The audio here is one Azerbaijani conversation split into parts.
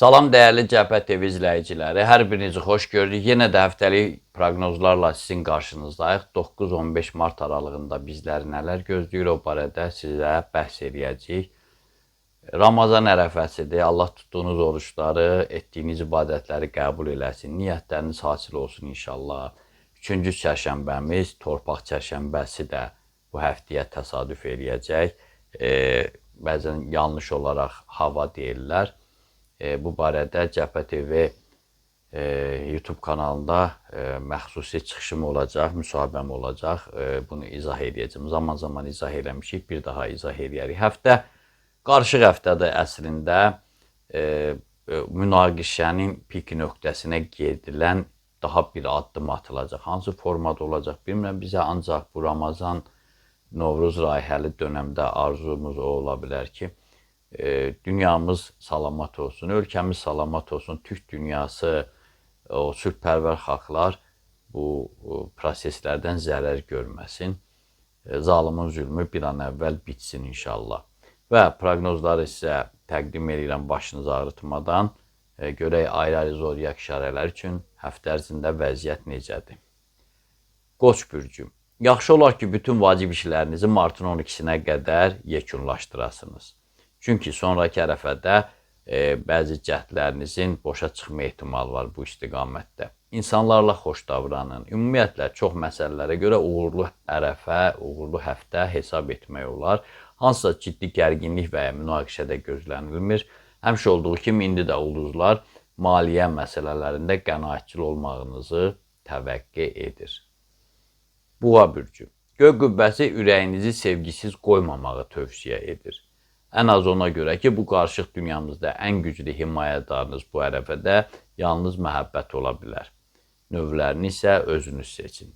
Salam dəyərli Cəbhə TV izləyiciləri, hər birinizi xoş gördük. Yenə də həftəlik proqnozlarla sizin qarşınızdayıq. 9-15 mart aralığında bizləri nələr gözləyir, o barədə sizə bəhs eləyəcəyik. Ramazan ərəfəsidir. Allah tutduğunuz oruçları, etdiyiniz ibadətləri qəbul eləsin. Niyyətləriniz hasil olsun inşallah. 3-cü çərşənbəmiz, torpaq çərşənbəsi də bu həftəyə təsadüf eləyəcək. Bəzən yanlış olaraq hava deyirlər. Bu barədə Cəbhə TV YouTube kanalında məxsusi çıxışım olacaq, müsahibəm olacaq. Bunu izah edəcəm. Zaman-zaman izah eləmişik, bir daha izah eləyərik. Həftə qarışıq həftədir əslində. Münaqişənin pik nöqtəsinə gedilən daha bir addım atılacaq. Hansı formada olacaq bilmirəm. Bizə ancaq bu Ramazan, Novruz rayihəli dönəmdə arzumuz o ola bilər ki, dünyamız salamat olsun, ölkəmiz salamat olsun, Türk dünyası, o sülhpərvər xalqlar bu proseslərdən zərər görməsin. Zalimin zülmü bir an əvvəl bitsin inşallah. Və proqnozları sizə təqdim edirəm başınızı ağrıtmadan. Görək ayrı-ayrı zodiak işarələr üçün həftə ərzində vəziyyət necədir? Qoç bürcü. Yaxşı olar ki, bütün vacib işlərinizi martın 12-sinə qədər yekunlaşdırasınız. Çünki sonraki ərəfədə bəzi cəhdlərinizin boşa çıxma ehtimalı var bu istiqamətdə. İnsanlarla xoş davranın. Ümumiyyətlə, çox məsələlərə görə uğurlu ərəfə, uğurlu həftə hesab etmək olar. Hansısa ciddi gərginlik və ya münaqişədə gözlənilmir. Həmişə olduğu kimi, indi də ulduzlar maliyyə məsələlərində qənaətçil olmağınızı təvəqqe edir. Buğa bürcü. Göy qübbəsi ürəyinizi sevgisiz qoymamağı tövsiyə edir. Ən az ona görə ki, bu qarışıq dünyamızda ən güclü himayədarınız bu ərəfədə yalnız məhəbbət ola bilər. Növlərini isə özünüz seçin.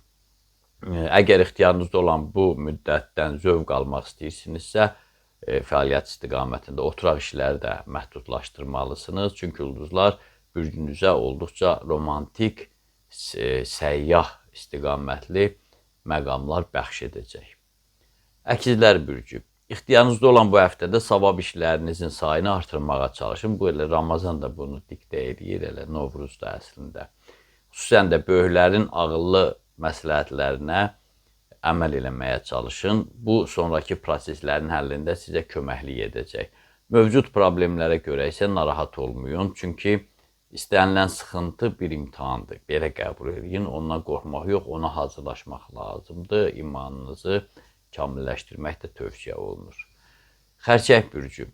Əgər ixtiyarınızda olan bu müddətdən zövq almaq istəyirsinizsə, fəaliyyət istiqamətində oturaq işləri də məhdudlaşdırmalısınız. Çünki ulduzlar bürcünüzə olduqca romantik, səyyah istiqamətli məqamlar bəxş edəcək. Əkizlər bürcü. İxtiyarınızda olan bu həftədə savab işlərinizin sayını artırmağa çalışın. Bu elə Ramazan da bunu diktə edir, elə Novruz da əslində. Xüsusən də böyüklərin ağıllı məsləhətlərinə əməl eləməyə çalışın. Bu, sonraki proseslərin həllində sizə köməklik edəcək. Mövcud problemlərə görə isə narahat olmayın. Çünki istənilən sıxıntı bir imtahandır. Belə qəbul edin, ondan qorxmaq yox, ona hazırlaşmaq lazımdır. İmanınızı kamilləşdirmək də tövsiyə olunur. Xərçəng bürcü.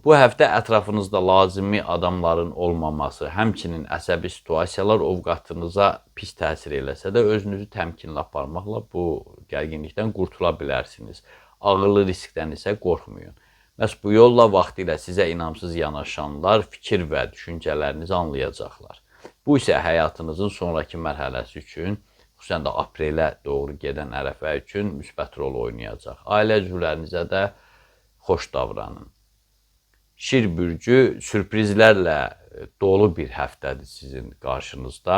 Bu həftə ətrafınızda lazımi adamların olmaması, həmçinin əsəbi situasiyalar ovqatınıza pis təsir eləsə də özünüzü təmkinlə aparmaqla bu gərginlikdən qurtula bilərsiniz. Ağıllı riskdən isə qorxmayın. Məhz bu yolla vaxtilə sizə inamsız yanaşanlar fikir və düşüncələrinizi anlayacaqlar. Bu isə həyatınızın sonraki mərhələsi üçün, xüsusən də aprelə doğru gedən ərəfə üçün müsbət rol oynayacaq. Ailə üzvlərinizə də xoş davranın. Şir bürcü sürprizlərlə dolu bir həftədir sizin qarşınızda.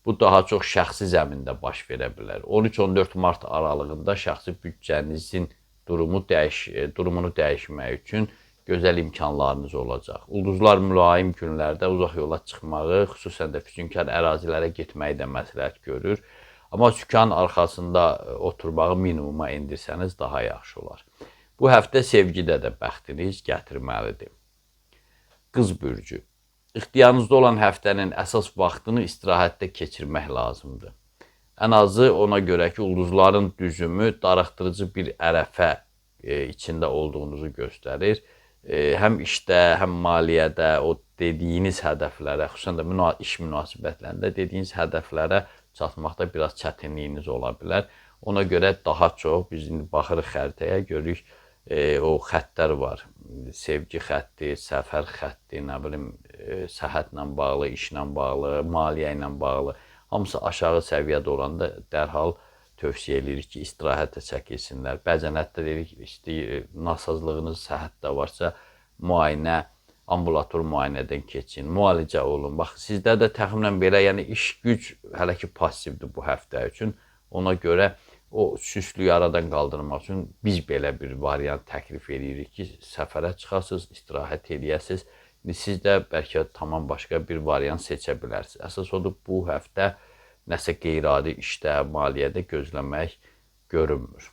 Bu daha çox şəxsi zəmində baş verə bilər. 13-14 mart aralığında şəxsi büdcənizin durumunu dəyişmək üçün gözəl imkanlarınız olacaq. Ulduzlar mülayim günlərdə uzaq yola çıxmağı, xüsusən də füsunkar ərazilərə getməyi də məsləhət görür. Amma sükan arxasında oturmağı minimuma indirsəniz daha yaxşı olar. Bu həftə sevgidə də bəxtiniz gətirməlidir. Qız bürcü. İxtiyarınızda olan həftənin əsas vaxtını istirahətdə keçirmək lazımdır. Ən azı ona görə ki, ulduzların düzümü darıxdırıcı bir ərəfə içində olduğunuzu göstərir. Həm işdə, həm maliyyədə, o dediyiniz hədəflərə, xüsusən də iş münasibətlərində dediyiniz hədəflərə çatmaqda biraz çətinliyiniz ola bilər. Ona görə daha çox biz indi baxırıq xəritəyə, görürük o xəttlər var. Sevgi xətti, səfər xətti, nə bilim, səhhətlə bağlı, işlə bağlı, maliyyə ilə bağlı. Hamısı aşağı səviyyədə olanda dərhal tövsiyə edirik ki, istirahətə çəkilsinlər. Bəzən hətta deyirik, nasazlığınız səhhətdə varsa, müayinə, ambulator müayinədən keçin, müalicə olun. Bax, sizdə də təxminən belə, yəni iş güc hələ ki passivdir bu həftə üçün. Ona görə o süslüyü aradan qaldırmaq üçün biz belə bir variant təklif edirik ki, səfərə çıxasınız, istirahət edəsiniz, Siz də bəlkə tamam başqa bir variant seçə bilərsiniz. Əsas odur bu həftə nəsə qeyri-adi işdə, maliyyədə gözləmək görünmür.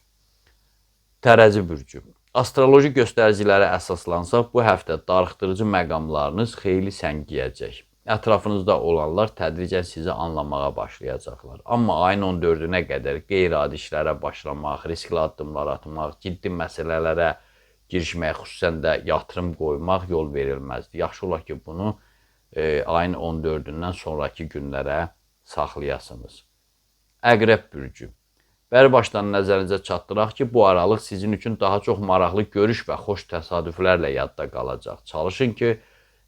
Tərəzi bürcü. Astroloji göstəricilərə əsaslansaq, bu həftə darıxdırıcı məqamlarınız xeyli səngiyəcək. Ətrafınızda olanlar tədricən sizi anlamağa başlayacaqlar. Amma ayın 14-ünə qədər qeyri-adi işlərə başlamaq, riskli addımlar atmaq, ciddi məsələlərə girişmək, xüsusən də yatırım qoymaq yol verilməzdir. Yaxşı olar ki, bunu ayın 14-ündən sonraki günlərə saxlayasınız. Əqrəb bürcü. Bəri başdan nəzərinizə çatdıraq ki, bu aralıq sizin üçün daha çox maraqlı görüş və xoş təsadüflərlə yadda qalacaq. Çalışın ki,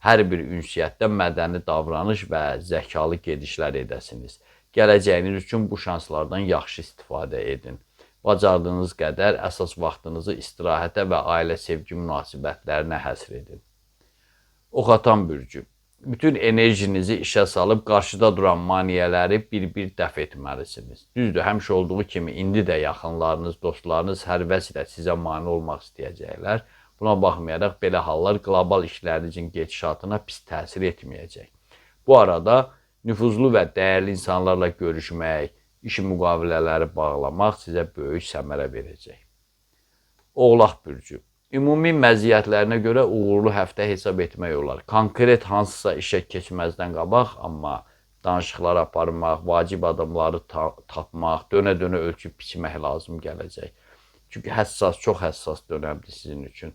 hər bir ünsiyyətdə mədəni davranış və zəkalı gedişlər edəsiniz. Gələcəyiniz üçün bu şanslardan yaxşı istifadə edin. Bacardığınız qədər əsas vaxtınızı istirahətə və ailə sevgi münasibətlərinə həsr edin. Oxatan bürcü. Bütün enerjinizi işə salıb qarşıda duran maneələri bir-bir dəf etməlisiniz. Düzdür, həmişə olduğu kimi indi də yaxınlarınız, dostlarınız hər vəsilə sizə mane olmaq istəyəcəklər. Buna baxmayaraq belə hallar qlobal işlərinizin gedişatına pis təsir etməyəcək. Bu arada nüfuzlu və dəyərli insanlarla görüşmək, iş müqavilələri bağlamaq sizə böyük səmərə verəcək. Oğlaq bürcü. Ümumi məziyyətlərinə görə uğurlu həftə hesab etmək olar. Konkret hansısa işə keçməzdən qabaq, amma danışıqlar aparmaq, vacib adamları tapmaq, dönə-dönə ölçüb biçmək lazım gələcək. Çünki çox həssas dönəmdir sizin üçün.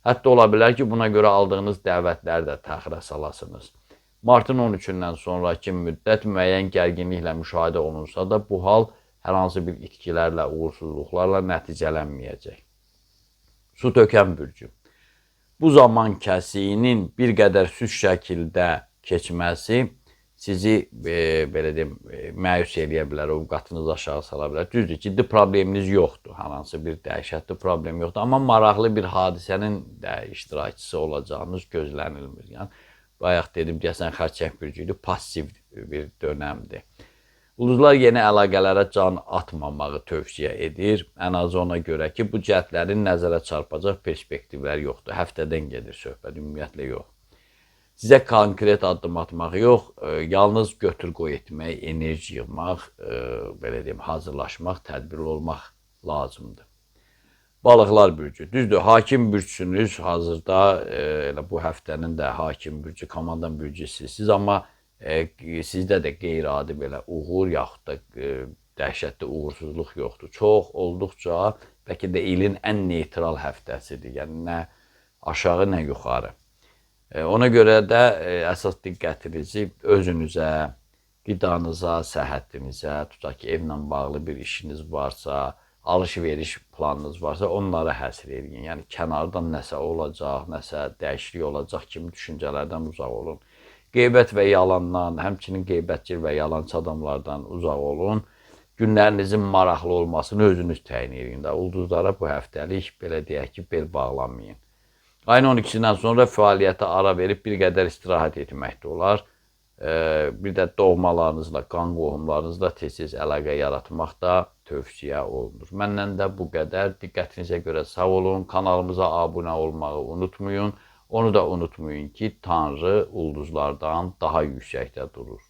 Hətta ola bilər ki, buna görə aldığınız dəvətləri də təxirə salasınız. Martın 13-dən sonraki müddət müəyyən gərginliklə müşahidə olunsa da, bu hal hər hansı bir itkilərlə, uğursuzluqlarla nəticələnməyəcək. Su tökən bürcü. Bu zaman kəsiyinin bir qədər süs şəkildə keçməsi sizi belə deyim, məyus eləyə bilər, ovqatınızı aşağı sala bilər. Düzdür, ciddi probleminiz yoxdur, hər hansı bir dəhşətli problem yoxdur. Amma maraqlı bir hadisənin də iştirakçısı olacağınız gözlənilmir. Yəni, bayaq dedim, deyəsən xərçəng bürcü idi, passiv bir dönəmdir. Ulduzlar yeni əlaqələrə can atmamağı tövsiyə edir. Ən azı ona görə ki, bu cəhdlərin nəzərə çarpacaq perspektivlər yoxdur. Həftədən gedir söhbət, ümumiyyətlə yox. Sizə konkret addım atmaq yox, yalnız götür-qoy etmək, enerji yığmaq, belə deyim, hazırlaşmaq, tədbirli olmaq lazımdır. Balıqlar bürcü. Düzdür, hakim bürcüsünüz hazırda, elə bu həftənin də hakim bürcü, komandan bürcüsüsünüz, amma sizdə də qeyri-adi belə uğur yaxud da dəhşətli uğursuzluq yoxdur. Çox olduqca bəlkə də ilin ən neytral həftəsidir. Yəni nə aşağı, nə yuxarı. Ona görə də əsas diqqətinizi özünüzə, qidanıza, səhhətinizə, tutaq ki, evlə bağlı bir işiniz varsa, alış-veriş planınız varsa, onlara həsr edin. Yəni kənardan nəsə olacaq, nəsə dəyişiklik olacaq kimi düşüncələrdən uzaq olun. Qeybət və yalandan, həmçinin qeybətçil və yalançı adamlardan uzaq olun. Günlərinizin maraqlı olmasını özünüz təyin edin. Ulduzlara bu həftəlik belə deyək ki, bel bağlamayın. Ayın 12-dən sonra fəaliyyətə ara verib bir qədər istirahət etmək də olar. Bir də doğmalarınızla, qan qohumlarınızla tez-tez əlaqə yaratmaq da tövsiyə olunur. Məndən də bu qədər. Diqqətinizə görə sağ olun. Kanalımıza abunə olmağı unutmayın. Onu da unutmayın ki, Tanrı ulduzlardan daha yüksəkdə durur.